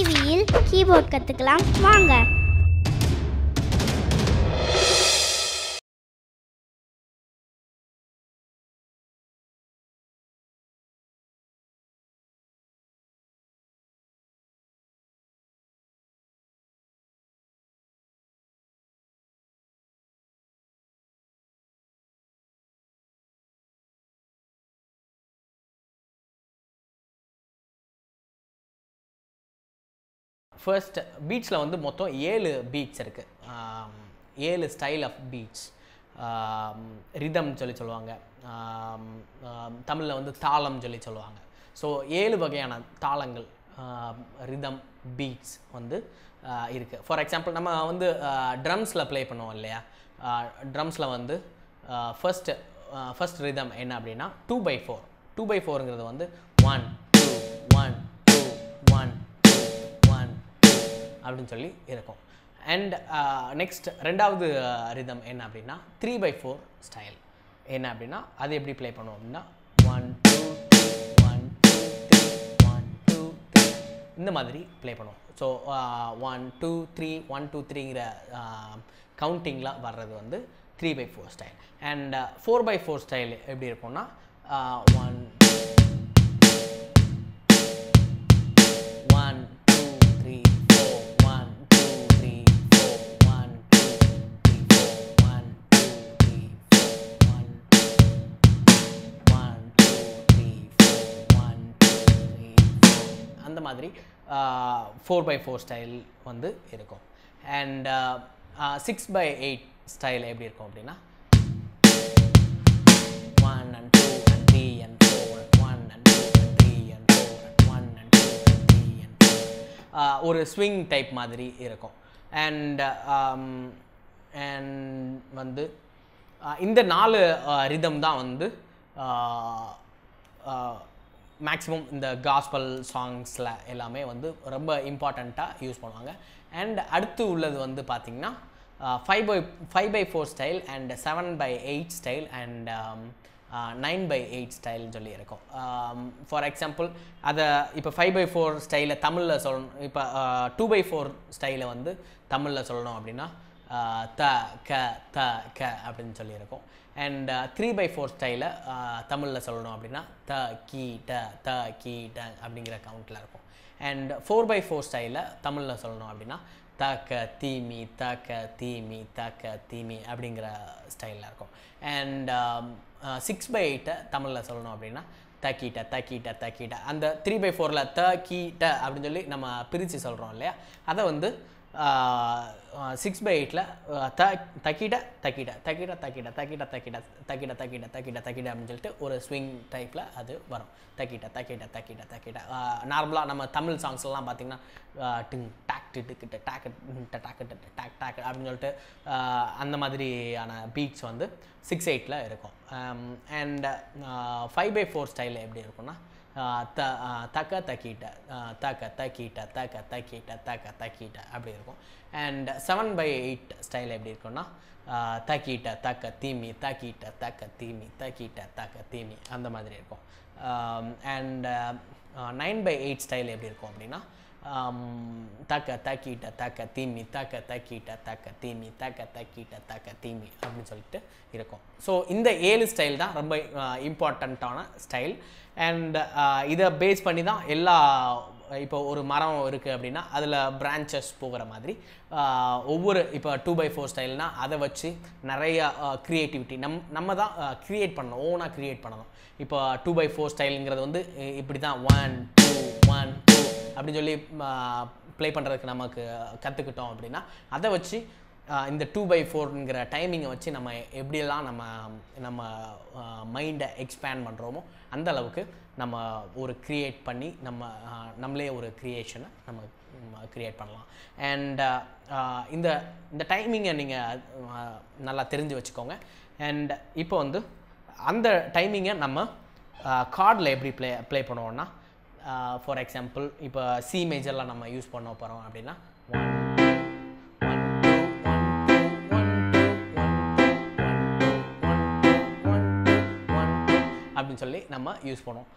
டிவியில் கீபோர்ட் கற்றுக்கலாம் வாங்க. ஃபர்ஸ்ட் பீட்ஸில் வந்து மொத்தம் 7 பீட்ஸ் இருக்குது. 7 ஸ்டைல் ஆஃப் பீட்ஸ். ரிதம் சொல்லுவாங்க, தமிழில் வந்து தாளம் சொல்லுவாங்க. ஸோ 7 வகையான தாளங்கள், ரிதம், பீட்ஸ் வந்து இருக்குது. ஃபார் எக்ஸாம்பிள் நம்ம வந்து ட்ரம்ஸில் ப்ளே பண்ணுவோம் இல்லையா, ட்ரம்ஸில் வந்து ஃபர்ஸ்ட் ரிதம் என்ன அப்படின்னா 2/4. 2/4ங்கிறது வந்து 1 2 1 2 1 அப்படின்னு சொல்லி இருக்கும். அண்ட் நெக்ஸ்ட் ரெண்டாவது ரிதம் என்ன அப்படின்னா 3/4 ஸ்டைல். என்ன அப்படின்னா அது எப்படி ப்ளே பண்ணுவோம் அப்படின்னா 1 2 1 2 3 1 2 3 இந்த மாதிரி ப்ளே பண்ணுவோம். ஸோ 1 2 3 1 2 3ங்கிற கவுண்டிங்கில் வர்றது வந்து 3/4 ஸ்டைல். அண்ட் 4/4 ஸ்டைல் எப்படி இருக்கும்னா 1 1 அந்த மாதிரி 4/4 ஸ்டைல் வந்து இருக்கும். அண்ட் 6/8 ஸ்டைல் எப்படி இருக்கும் அப்படின்னா 1 and 2 and 3 and 4 and 1 and 2 and 3 and 4 and 1 and 2 and 3 and 4 ஒரு ஸ்விங் டைப் மாதிரி இருக்கும். அண்ட் வந்து இந்த 4 ரிதம் தான் வந்து மேக்ஸிமம் இந்த காஸ்பல் சாங்ஸில் எல்லாமே வந்து ரொம்ப இம்பார்ட்டண்ட்டாக யூஸ் பண்ணுவாங்க. அண்ட் அடுத்து உள்ளது வந்து பார்த்திங்கன்னா 5/4 ஸ்டைல் அண்ட் 7/8 ஸ்டைல் அண்ட் 9/8 ஸ்டைல்னு சொல்லி இருக்கும். ஃபார் எக்ஸாம்பிள் அதை இப்போ 5/4 ஸ்டைலை தமிழில் சொல்லணும், இப்போ 2/4 ஸ்டைலை வந்து தமிழில் சொல்லணும் அப்படின்னா த க த க அப்படின்னு சொல்லியிருக்கும். அண்ட் 3/4 ஸ்டைலை தமிழில் சொல்லணும் அப்படின்னா த கீ ட த கீ ட அப்படிங்கிற கவுண்டில் இருக்கும். அண்ட் 4/4 ஸ்டைலை தமிழில் சொல்லணும் அப்படின்னா தக்க தீமி தக்க தீமி தக்க தீமி அப்படிங்கிற ஸ்டைலில் இருக்கும். அண்ட் 6/8 தமிழில் சொல்லணும் அப்படின்னா தக்கீட்ட தக்கீட்ட தக்கீட்ட. அந்த 3/4ல் த கீட்ட அப்படின்னு சொல்லி நம்ம பிரித்து சொல்கிறோம் இல்லையா, அதை வந்து 6/8ல் தக்கிட்ட தக்கிட்ட தக்கிட்ட தக்கிட்ட தக்கிட்ட தக்கிட்ட தக்கிட்ட தக்கிட்ட தக்கிட்ட தக்கிட்ட அப்படின்னு சொல்லிட்டு ஒரு ஸ்விங் டைப்பில் அது வரும். தக்கிட்ட தக்கிட்ட தக்கிட்ட தக்கிட்ட. நார்மலாக நம்ம தமிழ் சாங்ஸ்லாம் பார்த்திங்கன்னா டிங் டாக் டிக்கிட்ட டாக் டாக் டாக் டாக் அப்படின்னு சொல்லிட்டு அந்த மாதிரியான பீட்ஸ் வந்து 6/8ல் இருக்கும். அண்ட் 5/4 ஸ்டைலில் எப்படி இருக்கும்னா தக்க தக்கிட்ட தக்க தக்கிட்ட தக்க தக்கிட்ட தக்க தக்கிட்ட அப்படி இருக்கும். அண்ட் 7/8 ஸ்டைல் எப்படி இருக்கும்னா தக்கிட்ட தக்க தீமி தக்கிட்ட தக்க தீமி தக்கிட்ட தக்க தீமி அந்த மாதிரி இருக்கும். அண்ட் 9/8 ஸ்டைல் எப்படி இருக்கும் அப்படின்னா தக்க தக்கிட்ட தக்க தீமி தக்க தக்கிட்ட தக்க தீமி தக்க தக்கிட்ட தக்க தீமி அப்படின்னு சொல்லிட்டு இருக்கும். ஸோ இந்த 7 ஸ்டைல் தான் ரொம்ப இம்பார்ட்டண்ட்டான ஸ்டைல். அண்ட் இதை பேஸ் பண்ணி தான் எல்லா, இப்போ ஒரு மரம் இருக்குது அப்படின்னா அதில் பிரான்ச்சஸ் போகிற மாதிரி ஒவ்வொரு, இப்போ 2/4 ஸ்டைல்னால் அதை வச்சு நிறைய க்ரியேட்டிவிட்டி நம்ம தான் க்ரியேட் பண்ணணும், ஓனாக க்ரியேட் பண்ணணும். இப்போ 2/4 ஸ்டைலுங்கிறது வந்து இப்படி தான் 1 2 1 2 அப்படின்னு சொல்லி ப்ளே பண்ணுறதுக்கு நமக்கு கற்றுக்கிட்டோம் அப்படின்னா அதை வச்சு இந்த 2/4ங்கிற டைமிங்கை வச்சு நம்ம எப்படியெல்லாம் நம்ம மைண்டை எக்ஸ்பேண்ட் பண்ணுறோமோ அந்த அளவுக்கு நம்ம ஒரு க்ரியேட் பண்ணி நம்மளே ஒரு க்ரியேஷனை நம்ம க்ரியேட் பண்ணலாம். அண்ட் இந்த டைமிங்கை நீங்கள் நல்லா தெரிஞ்சு வச்சுக்கோங்க. அண்ட் இப்போ வந்து அந்த டைமிங்கை நம்ம கார்டில் எப்படி ப்ளே பண்ணுவோம்னா, ஃபார் எக்ஸாம்பிள் இப்போ சி மேஜர்லாம் நம்ம யூஸ் பண்ண போகிறோம் அப்படின்னா 1 அப்படின்னு சொல்லி நம்ம யூஸ் பண்ணுவோம்.